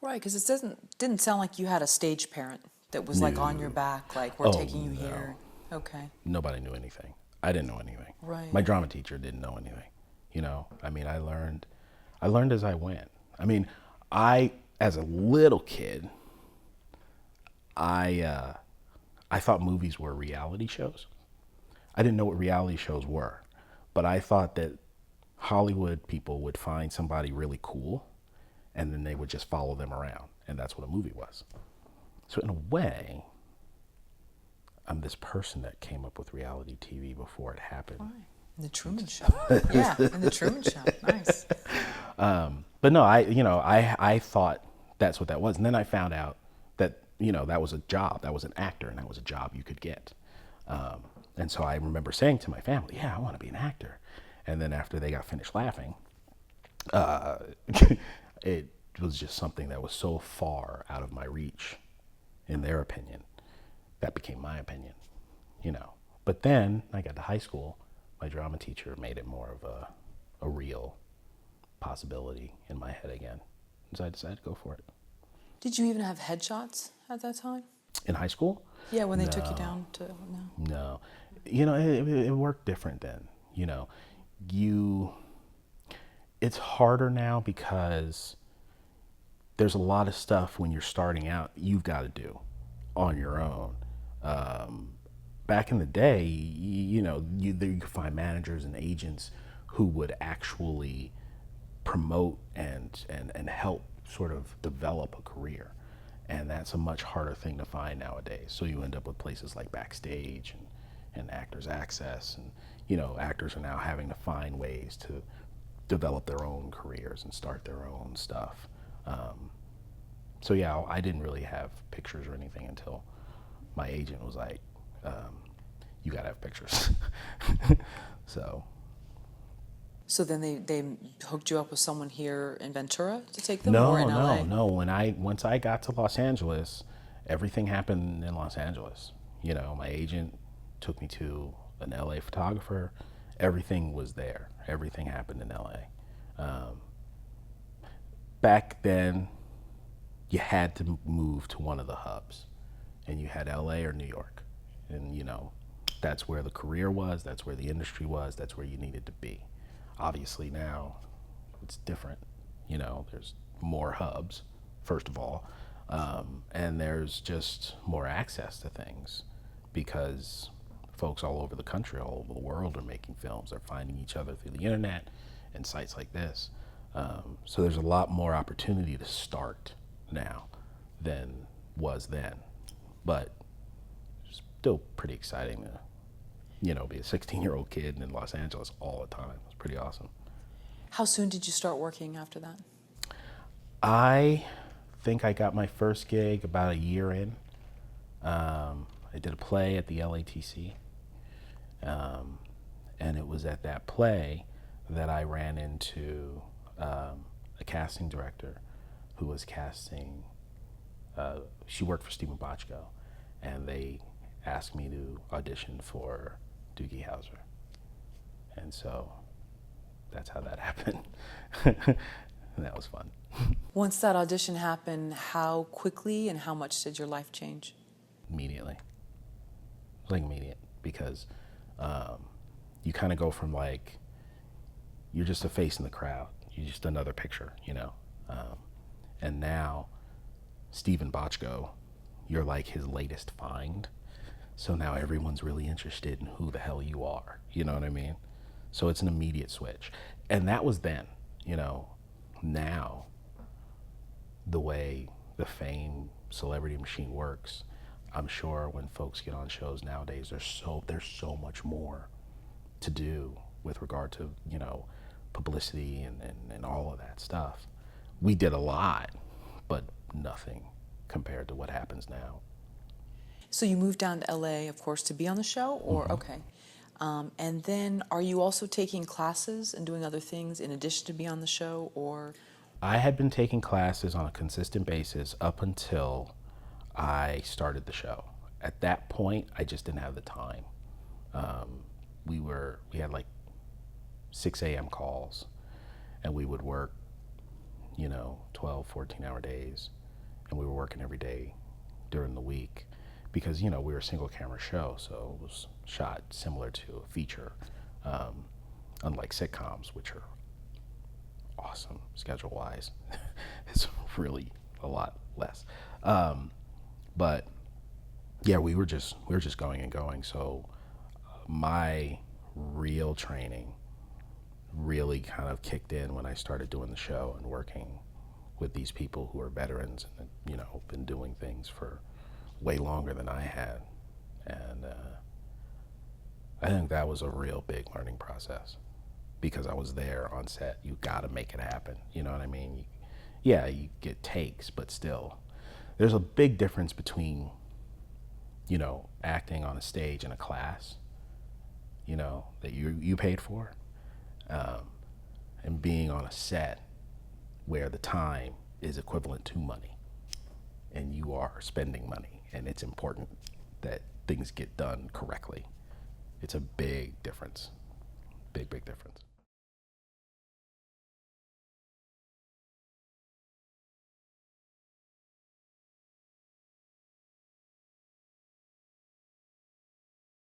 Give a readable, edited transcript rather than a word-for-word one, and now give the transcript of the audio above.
Right, because it didn't sound like you had a stage parent that was like on your No. back, like we're Oh, taking you no. here. Okay. Nobody knew anything. I didn't know anything. Right. My drama teacher didn't know anything. I mean, I learned as I went. I mean, as a little kid, I thought movies were reality shows. I didn't know what reality shows were, but I thought that Hollywood people would find somebody really cool and then they would just follow them around. And that's what a movie was. So in a way, I'm this person that came up with reality TV before it happened. Right. In the Truman Show. Yeah, in the Truman Show. Nice. But no, I thought that's what that was. And then I found out that, that was a job, that was an actor, and that was a job you could get. And so I remember saying to my family, yeah, I want to be an actor. And then after they got finished laughing, it was just something that was so far out of my reach, in their opinion, that became my opinion. But then I got to high school, my drama teacher made it more of a real possibility in my head again. And so I decided to go for it. Did you even have headshots at that time? In high school? Yeah, when they No. took you down to, no. No. It worked different then. It's harder now because there's a lot of stuff when you're starting out you've got to do on your own. Back in the day, you could find managers and agents who would actually promote and help sort of develop a career. And that's a much harder thing to find nowadays. So you end up with places like Backstage and Actors Access. And, actors are now having to find ways to develop their own careers and start their own stuff. So yeah, I didn't really have pictures or anything until my agent was like, you gotta have pictures. So then they hooked you up with someone here in Ventura to take them, or in LA? No. Once I got to Los Angeles, everything happened in Los Angeles. My agent took me to an LA photographer. Everything was there. Everything happened in LA. Back then, you had to move to one of the hubs, and you had LA or New York, and that's where the career was. That's where the industry was. That's where you needed to be. Obviously now it's different. There's more hubs, first of all, and there's just more access to things because folks all over the country, all over the world are making films. They're finding each other through the internet and sites like this. So there's a lot more opportunity to start now than was then, but it's still pretty exciting to be a 16-year-old kid in Los Angeles all the time. It's pretty awesome. How soon did you start working after that? I think I got my first gig about a year in. I did a play at the LATC, and it was at that play that I ran into a casting director who was casting. She worked for Stephen Bochco, and they asked me to audition for Doogie Howser. And so that's how that happened. And that was fun. Once that audition happened, how quickly and how much did your life change? Immediately. It was like immediate, because you kind of go from like, you're just a face in the crowd. You're just another picture, and now Stephen Bochco, you're like his latest find. So now everyone's really interested in who the hell you are. You know what I mean? So it's an immediate switch. And that was then. Now, the way the fame celebrity machine works, I'm sure when folks get on shows nowadays, there's so much more to do with regard to, publicity and all of that stuff. We did a lot, but nothing compared to what happens now. So you moved down to LA, of course, to be on the show, or Mm-hmm. okay. And then are you also taking classes and doing other things in addition to be on the show, or? I had been taking classes on a consistent basis up until I started the show. At that point, I just didn't have the time. We had like 6 a.m. calls, and we would work 12, 14-hour days, and we were working every day during the week because, we were a single camera show, so it was shot similar to a feature, unlike sitcoms, which are awesome schedule-wise. It's really a lot less. But yeah, we were just going and going. So my real training really kind of kicked in when I started doing the show and working with these people who are veterans and, been doing things for way longer than I had. And I think that was a real big learning process because I was there on set. You got to make it happen. You know what I mean? Yeah, you get takes, but still, there's a big difference between, acting on a stage in a class, that you paid for, and being on a set where the time is equivalent to money and you are spending money and it's important that things get done correctly. It's a big difference. Big difference.